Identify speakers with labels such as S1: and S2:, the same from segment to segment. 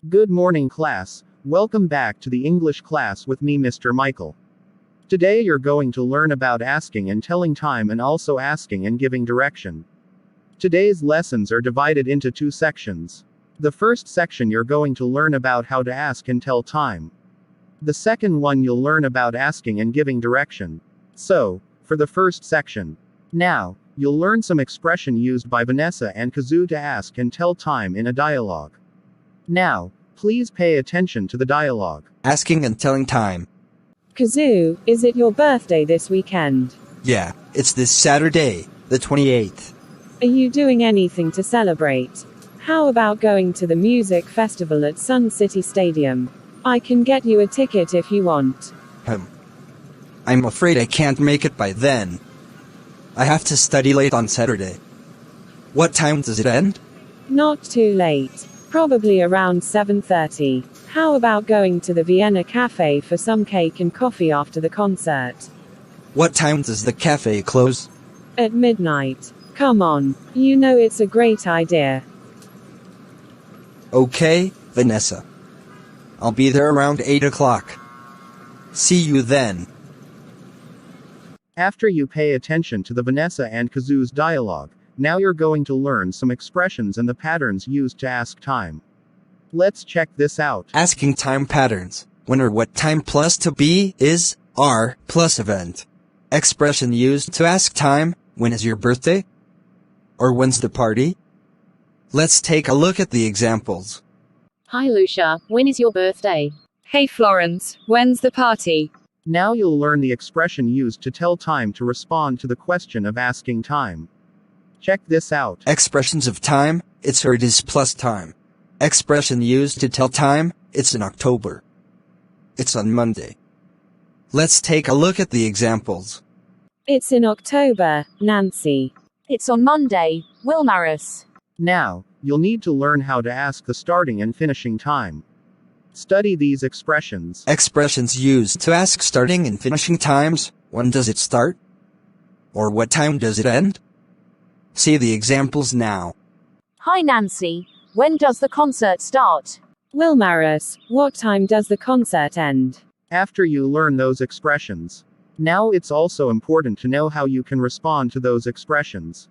S1: Good morning, class. Welcome back to the English class with me, Mr. Michael. Today you're going to learn about asking and telling time and also asking and giving direction. Today's lessons are divided into two sections. The first section you're going to learn about how to ask and tell time. The second one you'll learn about asking and giving direction. So, for the first section. Now, you'll learn some expression used by Vanessa and Kazoo to ask and tell time in a dialogue. Now, please pay attention to the dialogue.
S2: Asking and telling time.
S3: Kazoo, is it your birthday this weekend?
S2: Yeah, it's this Saturday, the 28th.
S3: Are you doing anything to celebrate? How about going to the music festival at Sun City Stadium? I can get you a ticket if you want.
S2: I'm afraid I can't make it by then. I have to study late on Saturday. What time does it end?
S3: Not too late. Probably around 7:30. How about going to the Vienna Cafe for some cake and coffee after the concert?
S2: What time does the cafe close?
S3: At midnight. Come on. You know it's a great idea.
S2: Okay, Vanessa. I'll be there around 8 o'clock. See you then.
S1: After you pay attention to the Vanessa and Kazoo's dialogue, now you're going to learn some expressions and the patterns used to ask time. Let's check this out.
S2: Asking time patterns. When or what time plus to be, is, are, plus event. Expression used to ask time. When is your birthday? Or when's the party? Let's take a look at the examples.
S4: Hi Lucia, when is your birthday?
S5: Hey Florence, when's the party?
S1: Now you'll learn the expression used to tell time to respond to the question of asking time. Check this out.
S2: Expressions of time, it's or it is plus time. Expression used to tell time, it's in October. It's on Monday. Let's take a look at the examples.
S3: It's in October, Nancy.
S4: It's on Monday, Wilmaris.
S1: Now, you'll need to learn how to ask the starting and finishing time. Study these expressions.
S2: Expressions used to ask starting and finishing times. When does it start? Or what time does it end? See the examples now.
S4: Hi Nancy, when does the concert start?
S3: Wilmaris, what time does the concert end?
S1: After you learn those expressions, now it's also important to know how you can respond to those expressions.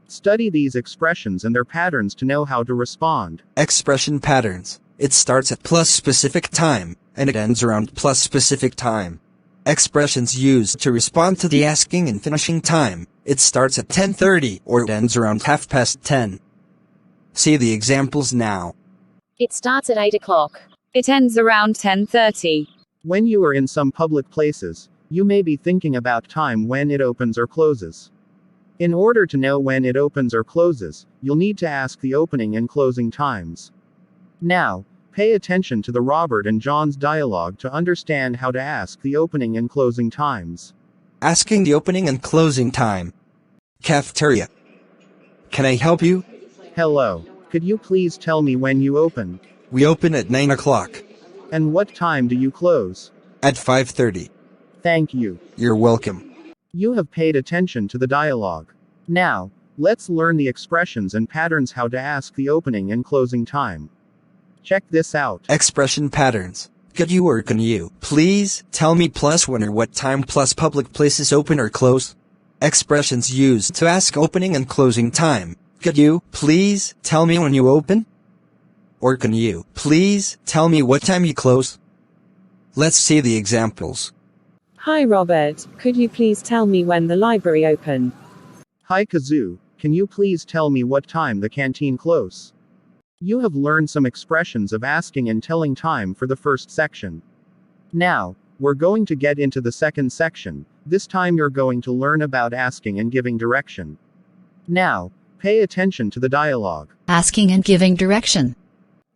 S1: Study these expressions and their patterns to know how to respond.
S2: Expression patterns. It starts at plus specific time, and it ends around plus specific time. Expressions used to respond to the asking and finishing time. It starts at 10:30 or it ends around 10:30. See the examples now.
S4: It starts at 8 o'clock.
S5: It ends around 10:30.
S1: When you are in some public places, you may be thinking about time when it opens or closes. In order to know when it opens or closes, you'll need to ask the opening and closing times. Now, pay attention to the Robert and John's dialogue to understand how to ask the opening and closing times.
S2: Asking the opening and closing time. Cafeteria. Can I help you?
S1: Hello. Could you please tell me when you open?
S2: We open at 9 o'clock.
S1: And what time do you close?
S2: At 5:30.
S1: Thank you.
S2: You're welcome.
S1: You have paid attention to the dialogue. Now, let's learn the expressions and patterns how to ask the opening and closing time. Check this out.
S2: Expression patterns. Could you or can you please tell me plus when or what time plus public places open or close? Expressions used to ask opening and closing time. Could you please tell me when you open? Or can you please tell me what time you close? Let's see the examples.
S3: Hi Robert, could you please tell me when the library open?
S1: Hi Kazoo, can you please tell me what time the canteen close? You have learned some expressions of asking and telling time for the first section. Now, we're going to get into the second section. This time you're going to learn about asking and giving direction. Now, pay attention to the dialogue.
S6: Asking and giving direction.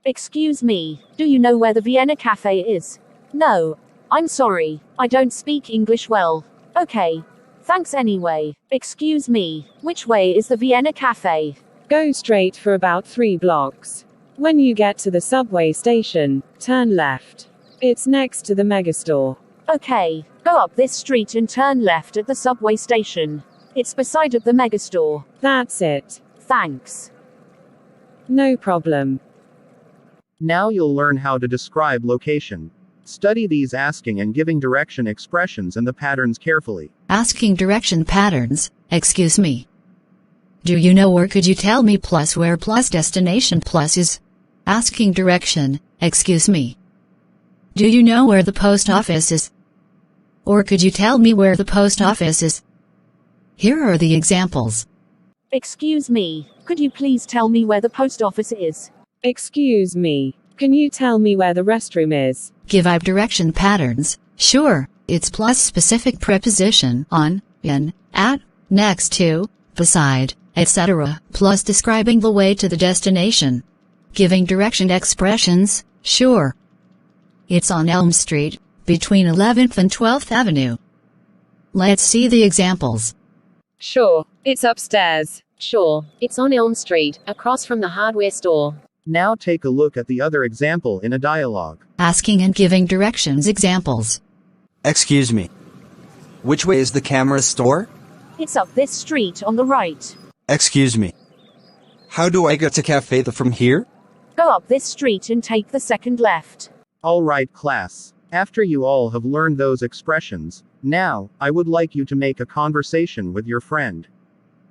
S4: Excuse me, do you know where the Vienna Cafe is? No. I'm sorry, I don't speak English well. Okay. Thanks anyway. Excuse me, which way is the Vienna Cafe?
S3: Go straight for about 3 blocks. When you get to the subway station, turn left. It's next to the megastore.
S4: Okay, go up this street and turn left at the subway station. It's beside of the megastore.
S3: That's it.
S4: Thanks.
S3: No problem.
S1: Now you'll learn how to describe location. Study these asking and giving direction expressions and the patterns carefully.
S6: Asking direction patterns. Excuse me. Do you know, or could you tell me, plus where plus destination plus is? Asking direction. Excuse me. Do you know where the post office is? Or could you tell me where the post office is? Here are the examples.
S4: Excuse me, could you please tell me where the post office is?
S3: Excuse me, can you tell me where the restroom is?
S6: Give I direction patterns. Sure, it's plus specific preposition on, in, at, next to, beside, etc., plus describing the way to the destination. Giving direction expressions. Sure. It's on Elm Street, between 11th and 12th Avenue. Let's see the examples.
S5: Sure, it's upstairs.
S7: Sure, it's on Elm Street, across from the hardware store.
S1: Now take a look at the other example in a dialogue.
S6: Asking and giving directions examples.
S2: Excuse me. Which way is the camera store?
S4: It's up this street on the right.
S2: Excuse me. How do I get to Cafe the from here?
S4: Go up this street and take the second left.
S1: Alright, class. After you all have learned those expressions, now, I would like you to make a conversation with your friend.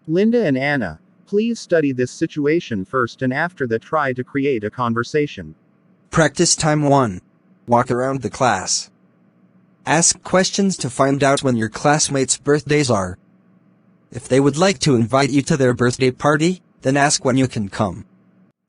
S1: Linda and Anna, please study this situation first and after that try to create a conversation.
S2: Practice time 1. Walk around the class. Ask questions to find out when your classmates' birthdays are. If they would like to invite you to their birthday party, then ask when you can come.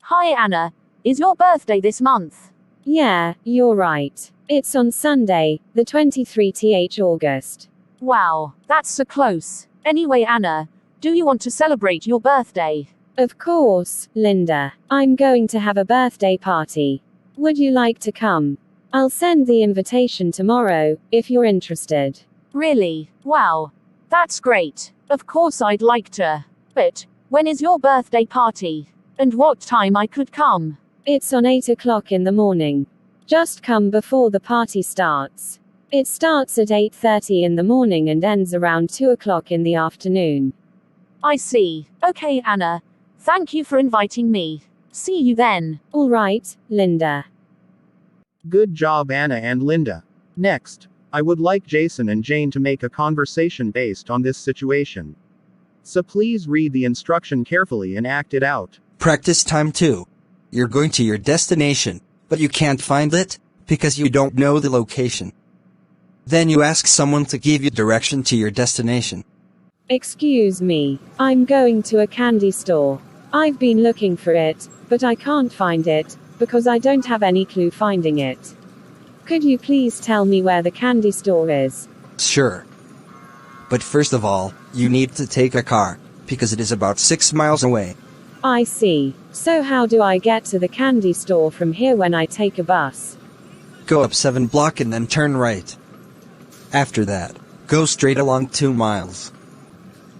S4: Hi Anna, is your birthday this month?
S3: Yeah, you're right. It's on Sunday, the 23th August.
S4: Wow, that's so close. Anyway Anna, do you want to celebrate your birthday?
S3: Of course, Linda. I'm going to have a birthday party. Would you like to come? I'll send the invitation tomorrow, if you're interested.
S4: Really? Wow. That's great. Of course I'd like to. But, when is your birthday party? And what time I could come?
S3: It's on 8 o'clock in the morning. Just come before the party starts. It starts at 8:30 in the morning and ends around 2 o'clock in the afternoon.
S4: I see. Okay Anna. Thank you for inviting me. See you then.
S3: All right, Linda.
S1: Good job, Anna and Linda. Next, I would like Jason and Jane to make a conversation based on this situation. So please read the instruction carefully and act it out.
S2: Practice time 2. You're going to your destination, but you can't find it, because you don't know the location. Then you ask someone to give you direction to your destination.
S3: Excuse me, I'm going to a candy store. I've been looking for it, but I can't find it, because I don't have any clue finding it. Could you please tell me where the candy store is?
S2: Sure. But first of all, you need to take a car, because it is about 6 miles away.
S3: I see. So how do I get to the candy store from here when I take a bus?
S2: Go up 7 blocks and then turn right. After that, go straight along 2 miles.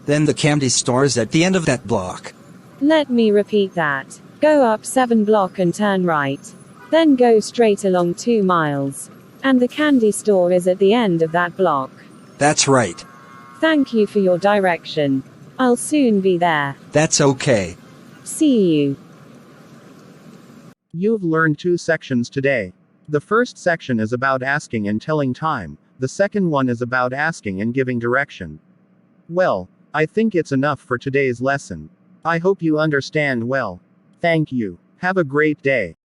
S2: Then the candy store is at the end of that block.
S3: Let me repeat that. Go up 7 blocks and turn right. Then go straight along 2 miles. And the candy store is at the end of that block.
S2: That's right.
S3: Thank you for your direction. I'll soon be there.
S2: That's okay.
S3: See you.
S1: You've learned 2 sections today. The first section is about asking and telling time. The second one is about asking and giving direction. Well, I think it's enough for today's lesson. I hope you understand well. Thank you. Have a great day.